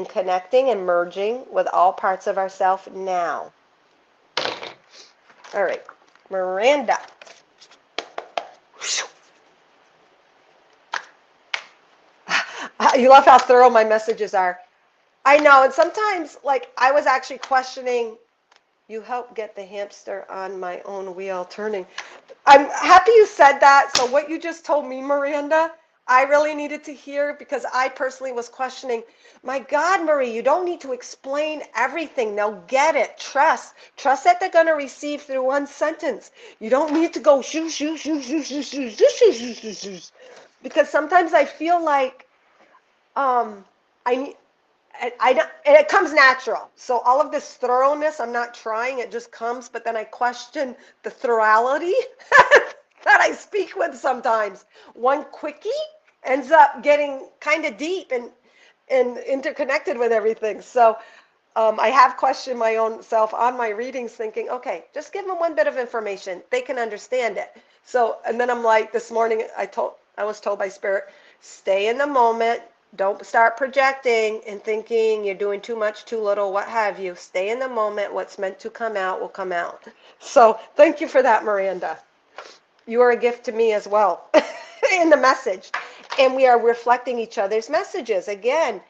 connecting and merging with all parts of ourself now. All right, Miranda. You love how thorough my messages are. I know, and sometimes, like, I was actually questioning, you help get the hamster on my own wheel turning. I'm happy you said that. So what you just told me, Miranda, I really needed to hear because I personally was questioning, my God, Marie, you don't need to explain everything. They'll get it. Trust. Trust that they're going to receive through one sentence. You don't need to go shoo, shoo, shoo, shoo, shoo, shoo, shoo, shoo, shoo, shoo, shoo. Because sometimes I feel like um, I, and it comes natural. So all of this thoroughness, I'm not trying, it just comes, but then I question the thorality that I speak with sometimes. One quickie ends up getting kind of deep and interconnected with everything. So I have questioned my own self on my readings thinking, okay, just give them one bit of information. They can understand it. So, and then I'm like, this morning I was told by Spirit, stay in the moment. Don't start projecting and thinking you're doing too much, too little, what have you. Stay in the moment. What's meant to come out will come out. So thank you for that, Miranda. You are a gift to me as well in the message. And we are reflecting each other's messages. Again,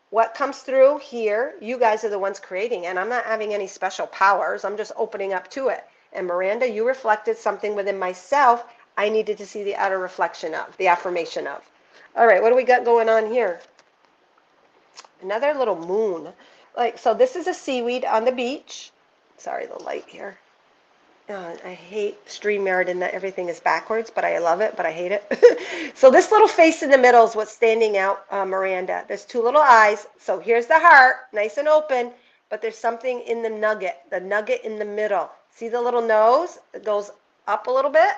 what comes through here, you guys are the ones creating. And I'm not having any special powers. I'm just opening up to it. And Miranda, you reflected something within myself I needed to see the outer reflection of, the affirmation of. All right, what do we got going on here? Another little moon. Like, so this is a seaweed on the beach. Sorry, the light here. I hate StreamYard and that everything is backwards, but I love it, but I hate it. So this little face in the middle is what's standing out, Miranda. There's two little eyes. So here's the heart, nice and open, but there's something in the nugget in the middle. See the little nose? It goes up a little bit.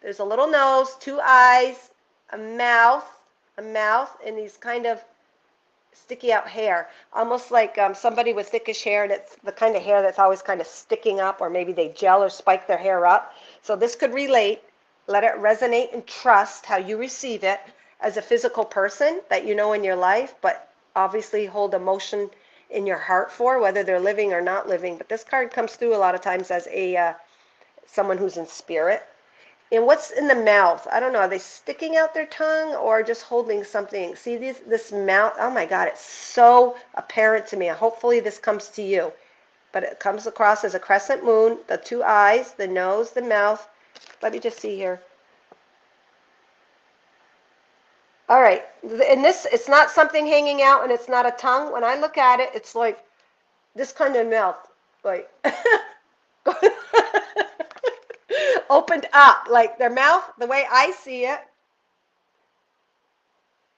There's a little nose, two eyes, a mouth, and these kind of sticky out hair, almost like somebody with thickish hair, and it's the kind of hair that's always kind of sticking up, or maybe they gel or spike their hair up. So this could relate. Let it resonate and trust how you receive it as a physical person that you know in your life, but obviously hold emotion in your heart for, whether they're living or not living. But this card comes through a lot of times as a someone who's in spirit. And what's in the mouth? I don't know. Are they sticking out their tongue or just holding something? See this mouth? Oh my God, it's so apparent to me. Hopefully this comes to you. But it comes across as a crescent moon, the two eyes, the nose, the mouth. Let me just see here. All right. And this, it's not something hanging out and it's not a tongue. When I look at it, it's like this kind of mouth. Like opened up, like their mouth, the way I see it.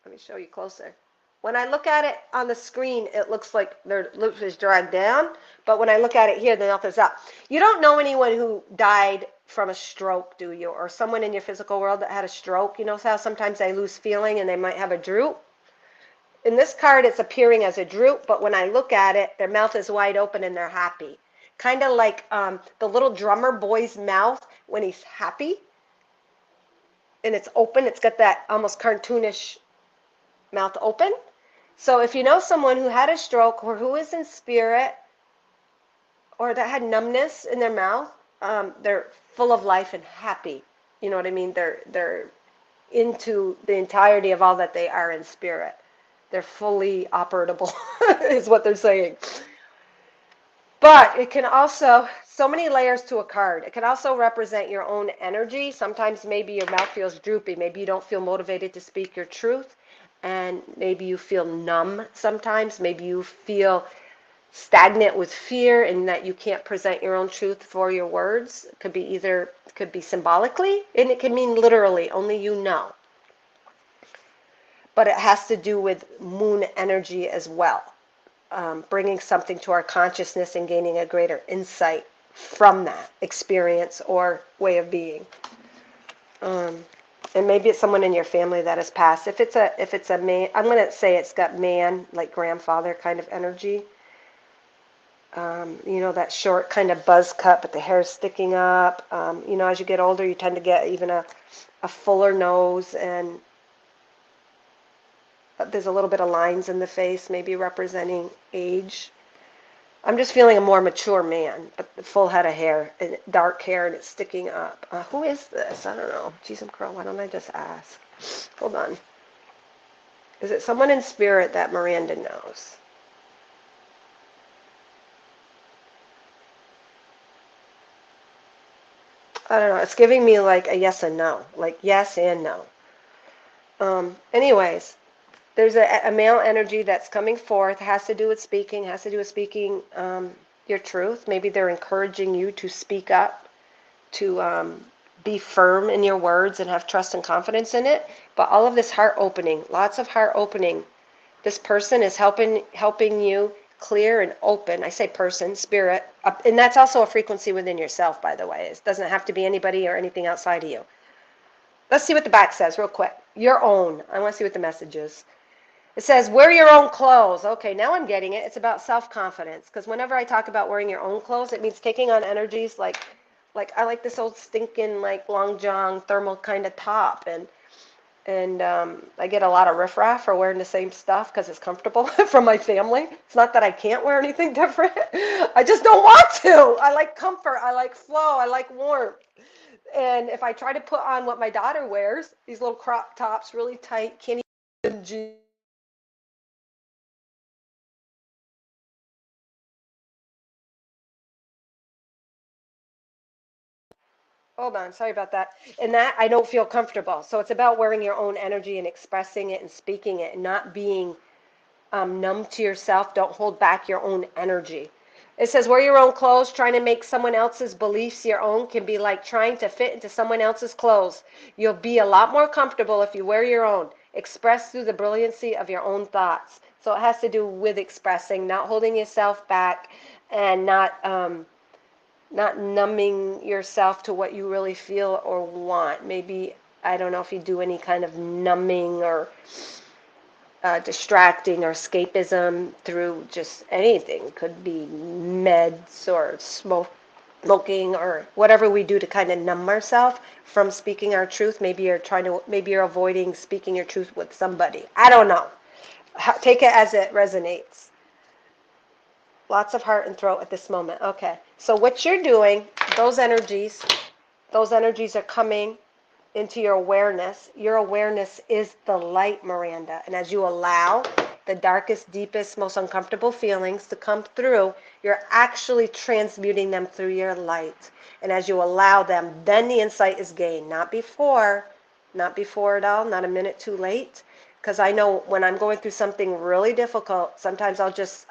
Let me show you closer. When I look at it on the screen, it looks like their lips is dragged down, but when I look at it here, the mouth is up. You don't know anyone who died from a stroke, do you? Or someone in your physical world that had a stroke. You know how sometimes they lose feeling and they might have a droop? In this card, it's appearing as a droop, but when I look at it, their mouth is wide open and they're happy. Kind of like the little drummer boy's mouth when he's happy. And it's open. It's got that almost cartoonish mouth open. So if you know someone who had a stroke or who is in spirit or that had numbness in their mouth, they're full of life and happy. You know what I mean? They're into the entirety of all that they are in spirit. They're fully operable is what they're saying. But it can also, so many layers to a card. It can also represent your own energy. Sometimes maybe your mouth feels droopy. Maybe you don't feel motivated to speak your truth. And maybe you feel numb sometimes. Maybe you feel stagnant with fear and that you can't present your own truth for your words. It could be either, it could be symbolically, and it can mean literally, only you know. But it has to do with moon energy as well. Bringing something to our consciousness and gaining a greater insight from that experience or way of being. And maybe it's someone in your family that has passed. If it's a man, I'm going to say it's got man, like grandfather kind of energy. You know, that short kind of buzz cut, but the hair's sticking up. You know, as you get older, you tend to get even a fuller nose, and there's a little bit of lines in the face, maybe representing age. I'm just feeling a more mature man, but the full head of hair, and dark hair, and it's sticking up. Who is this? I don't know. Geez, I'm curl. Why don't I just ask? Hold on. Is it someone in spirit that Miranda knows? I don't know. It's giving me like a yes and no, like yes and no. Anyways, there's a male energy that's coming forth. Has to do with speaking. Has to do with speaking your truth. Maybe they're encouraging you to speak up, to be firm in your words and have trust and confidence in it. But all of this heart opening, lots of heart opening. This person is helping you clear and open. I say person, spirit, and that's also a frequency within yourself, by the way. It doesn't have to be anybody or anything outside of you. Let's see what the back says real quick. Your own. I want to see what the message is. It says, wear your own clothes. Okay, now I'm getting it. It's about self-confidence. Because whenever I talk about wearing your own clothes, it means taking on energies like I like this old stinking like long john thermal kind of top, and I get a lot of riffraff for wearing the same stuff because it's comfortable from my family. It's not that I can't wear anything different. I just don't want to. I like comfort. I like flow. I like warmth. And if I try to put on what my daughter wears, these little crop tops, really tight, skinny jeans. Hold on, sorry about that. And that I don't feel comfortable. So it's about wearing your own energy and expressing it and speaking it and not being numb to yourself. Don't hold back your own energy. It says wear your own clothes. Trying to make someone else's beliefs your own can be like trying to fit into someone else's clothes. You'll be a lot more comfortable if you wear your own. Express through the brilliancy of your own thoughts. So it has to do with expressing, not holding yourself back, and not numbing yourself to what you really feel or want. Maybe, I don't know if you do any kind of numbing or distracting or escapism through just anything. Could be meds or smoking or whatever we do to kind of numb ourselves from speaking our truth. Maybe you're avoiding speaking your truth with somebody. I don't know. Take it as it resonates. Lots of heart and throat at this moment. Okay. So what you're doing, those energies are coming into your awareness. Your awareness is the light, Miranda. And as you allow the darkest, deepest, most uncomfortable feelings to come through, you're actually transmuting them through your light. And as you allow them, then the insight is gained. Not before at all, not a minute too late. Because I know when I'm going through something really difficult, sometimes I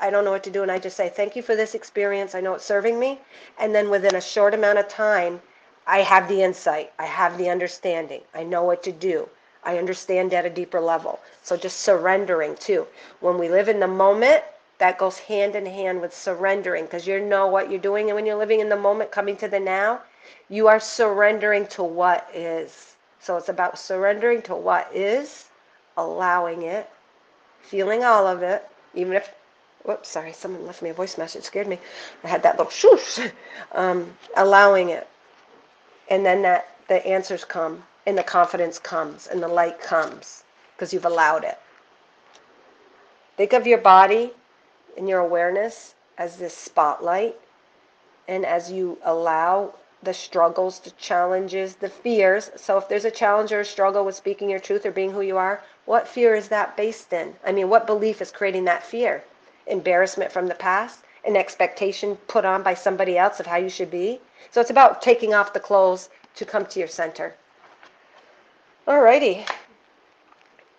don't know what to do, and I just say, thank you for this experience. I know it's serving me. And then within a short amount of time, I have the insight. I have the understanding. I know what to do. I understand at a deeper level. So just surrendering too. When we live in the moment, that goes hand in hand with surrendering, because you know what you're doing. And when you're living in the moment, coming to the now, you are surrendering to what is. So it's about surrendering to what is, allowing it, feeling all of it, even if, whoops, sorry, someone left me a voice message, scared me. I had that little shoosh, allowing it. And then the answers come, and the confidence comes, and the light comes, because you've allowed it. Think of your body and your awareness as this spotlight, and as you allow the struggles, the challenges, the fears. So if there's a challenge or a struggle with speaking your truth or being who you are, what fear is that based in? I mean, what belief is creating that fear? Embarrassment from the past? An expectation put on by somebody else of how you should be? So it's about taking off the clothes to come to your center. Alrighty.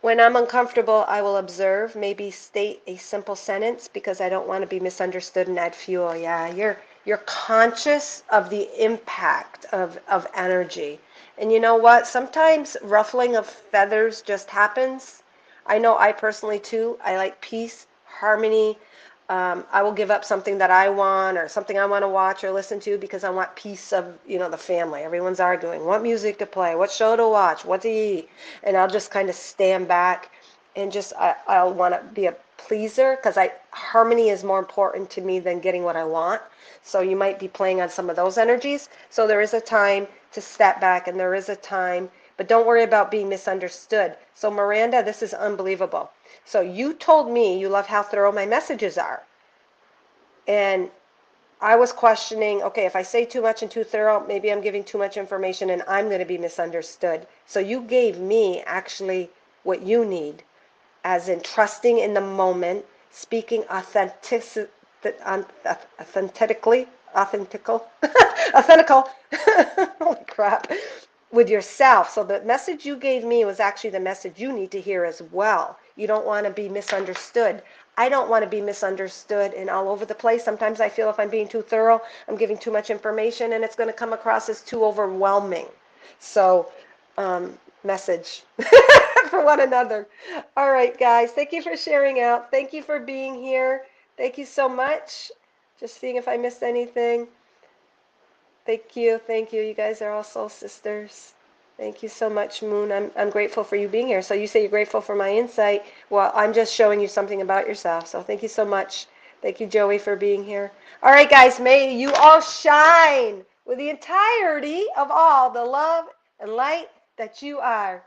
When I'm uncomfortable, I will observe, maybe state a simple sentence because I don't want to be misunderstood and add fuel. Yeah, you're conscious of the impact of energy. And you know what? Sometimes ruffling of feathers just happens. I know I personally too. I like peace, harmony. I will give up something that I want or something I want to watch or listen to because I want peace of, the family. Everyone's arguing what music to play, what show to watch, what to eat. And I'll just kind of stand back and I'll want to be a pleaser because harmony is more important to me than getting what I want. So you might be playing on some of those energies. So there is a time to step back, and there is a time, but don't worry about being misunderstood. So Miranda, this is unbelievable. So you told me you love how thorough my messages are. And I was questioning, okay, if I say too much and too thorough, maybe I'm giving too much information and I'm going to be misunderstood. So you gave me actually what you need, as in trusting in the moment, speaking authentically, authentical, authentical, holy crap, with yourself. So the message you gave me was actually the message you need to hear as well. You don't want to be misunderstood. I don't want to be misunderstood and all over the place. Sometimes I feel if I'm being too thorough, I'm giving too much information and it's going to come across as too overwhelming. So, message for one another. All right, guys. Thank you for sharing out. Thank you for being here. Thank you so much. Just seeing if I missed anything. Thank you. Thank you. You guys are all soul sisters. Thank you so much, Moon. I'm grateful for you being here. So you say you're grateful for my insight. Well, I'm just showing you something about yourself. So thank you so much. Thank you, Joey, for being here. All right, guys. May you all shine with the entirety of all the love and light that you are.